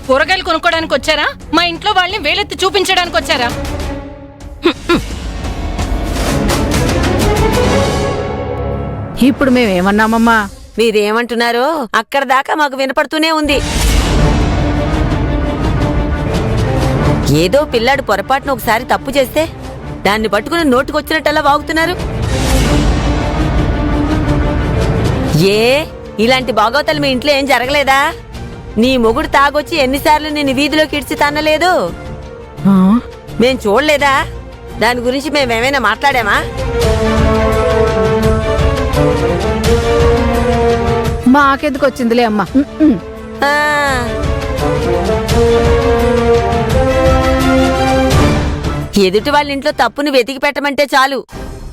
కూరగాయలు కొనుక్కోడానికి వచ్చారా? మా ఇంట్లో వాళ్ళని వేలెత్తి చూపించడానికి వచ్చారా? ఇప్పుడు మేమేమన్నామమ్మా? మీరేమంటున్నారో అక్కడ దాకా మాకు వినపడుతూనే ఉంది. ఏదో పిల్లాడు పొరపాటున ఒకసారి తప్పు చేస్తే దాన్ని పట్టుకుని నోటికొచ్చినట్టల్లా వాగుతున్నారు. ఇలాంటి బాగోతలు మీ ఇంట్లో ఏం జరగలేదా? నీ మొగుడు తాగొచ్చి ఎన్నిసార్లు నేను వీధిలోకి ఇడ్చి తన్నలేదు? మేం చూడలేదా? దాని గురించి మేమేమైనా మాట్లాడామా? మాకెందుకు వచ్చిందిలే అమ్మా. ఎదుటి వాళ్ళ ఇంట్లో తప్పును వెతికి పెట్టమంటే చాలు,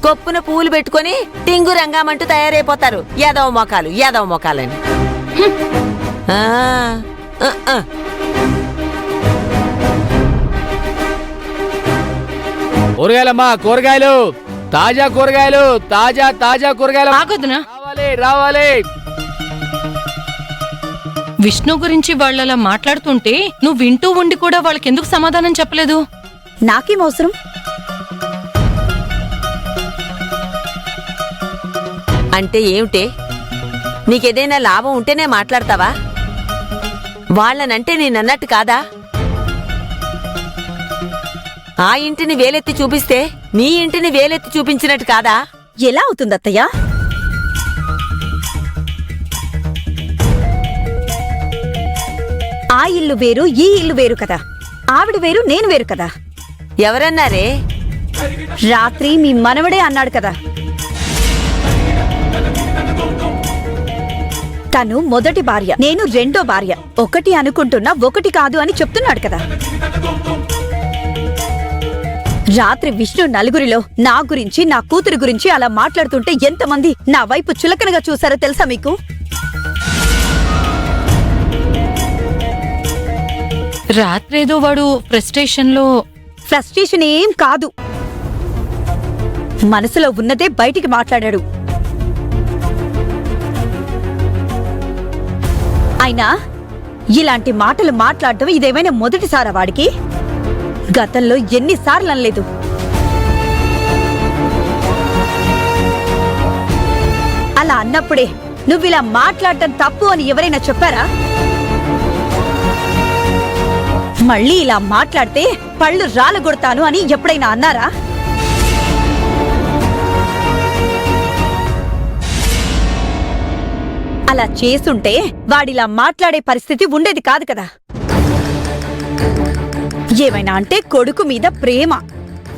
కొప్పున పువ్వులు పెట్టుకుని టింగు రంగామంటూ తయారైపోతారు. యాదవ మొఖాలని. కూరగాయలమ్మా, కూరగాయలు, తాజా కూరగాయలు, తాజా కూరగాయలు. ఆగొద్దునా? రావాలి. విష్ణు గురించి వాళ్ళలా మాట్లాడుతుంటే నువ్వు వింటూ ఉండి కూడా వాళ్ళకెందుకు సమాధానం చెప్పలేదు? నాకేం అవసరం? అంటే ఏమిటే? నీకేదైనా లాభం ఉంటేనే మాట్లాడతావా? వాళ్ళనంటే నేనన్నట్టు కాదా? ఆ ఇంటిని వేలెత్తి చూపిస్తే నీ ఇంటిని వేలెత్తి చూపించినట్టు కాదా? ఎలా అవుతుంది అత్తయ్య? ఆ ఇల్లు వేరు, ఈ ఇల్లు వేరు కదా. ఆవిడ వేరు, నేను వేరు కదా. ఎవరన్నారే? రాత్రి మీ మనవడే అన్నాడు కదా. తను మొదటి భార్య, నేను రెండో భార్య. ఒకటి అనుకుంటున్నా ఒకటి కాదు అని చెప్తున్నాడు కదా. రాత్రి విష్ణు నలుగురిలో నా గురించి, నా కూతురు గురించి అలా మాట్లాడుతుంటే ఎంతమంది నా వైపు చులకనగా చూసారో తెలుసా మీకు? రాత్రేదో వాడు ఫ్రస్ట్రేషన్ ఏం కాదు, మనసులో ఉన్నదే బయటికి మాట్లాడాడు. అయినా ఇలాంటి మాటలు మాట్లాడటం ఇదేమైనా మొదటిసారా వాడికి? గతంలో ఎన్నిసార్లు అనలేదు. అలా అన్నప్పుడే నువ్విలా మాట్లాడటం తప్పు అని ఎవరైనా చెప్పారా? మళ్ళీ ఇలా మాట్లాడితే పళ్ళు రాలగొడతాను అని ఎప్పుడైనా అన్నారా? అలా చేసుంటే వాడిలా మాట్లాడే పరిస్థితి ఉండేది కాదు కదా. ఏమైనా అంటే కొడుకు మీద ప్రేమ.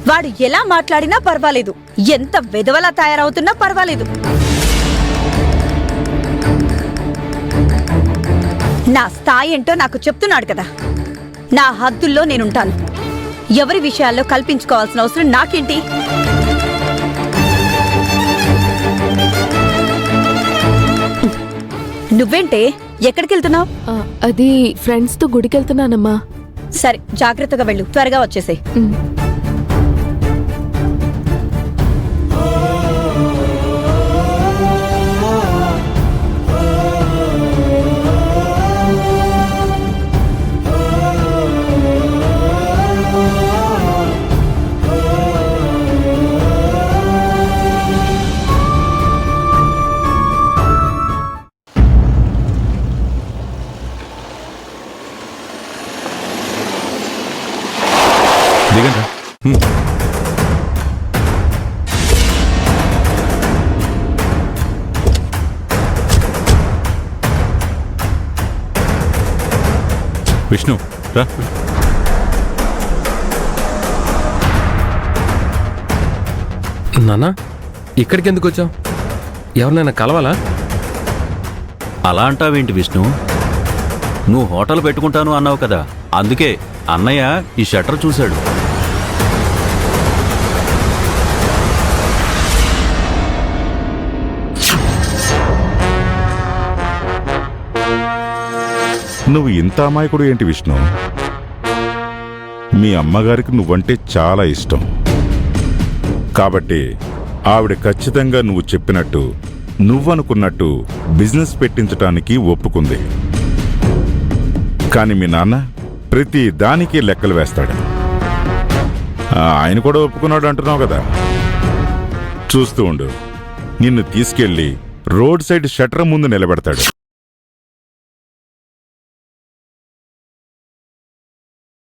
వాడు ఎలా మాట్లాడినా పర్వాలేదు, ఎంత వెధవలా తయారవుతున్నా పర్వాలేదు. నా స్థాయి ఏంటో నాకు చెప్తున్నాడు కదా. నా హద్దుల్లో నేనుంటాను. ఎవరి విషయాల్లో కల్పించుకోవాల్సిన అవసరం నాకేంటి? నువ్వేంటే ఎక్కడికెళ్తున్నావు? అది ఫ్రెండ్స్ తో గుడికెళ్తున్నానమ్మా. సరే, జాగ్రత్తగా వెళ్ళు, త్వరగా వచ్చేసే. దిగండి. విష్ణు రా. నాన్న, ఇక్కడికి ఎందుకు వచ్చావు? ఎవరినైనా కలవాలా? అలా అంటావేంటి విష్ణు? నువ్వు హోటల్ పెట్టుకుంటాను అన్నావు కదా, అందుకే అన్నయ్య ఈ షట్టర్ చూశాడు. నువ్వు ఇంత అమాయకుడు ఏంటి విష్ణు? మీ అమ్మగారికి నువ్వంటే చాలా ఇష్టం కాబట్టి ఆవిడ ఖచ్చితంగా నువ్వు చెప్పినట్టు, నువ్వనుకున్నట్టు బిజినెస్ పెట్టించటానికి ఒప్పుకుంది. కానీ మీ నాన్న ప్రతి దానికి లెక్కలు వేస్తాడు. ఆయన కూడా ఒప్పుకున్నాడు అంటున్నావు కదా. చూస్తూ ఉండు, నిన్ను తీసుకెళ్లి రోడ్ సైడ్ షట్టర్ ముందు నిలబెడతాడు.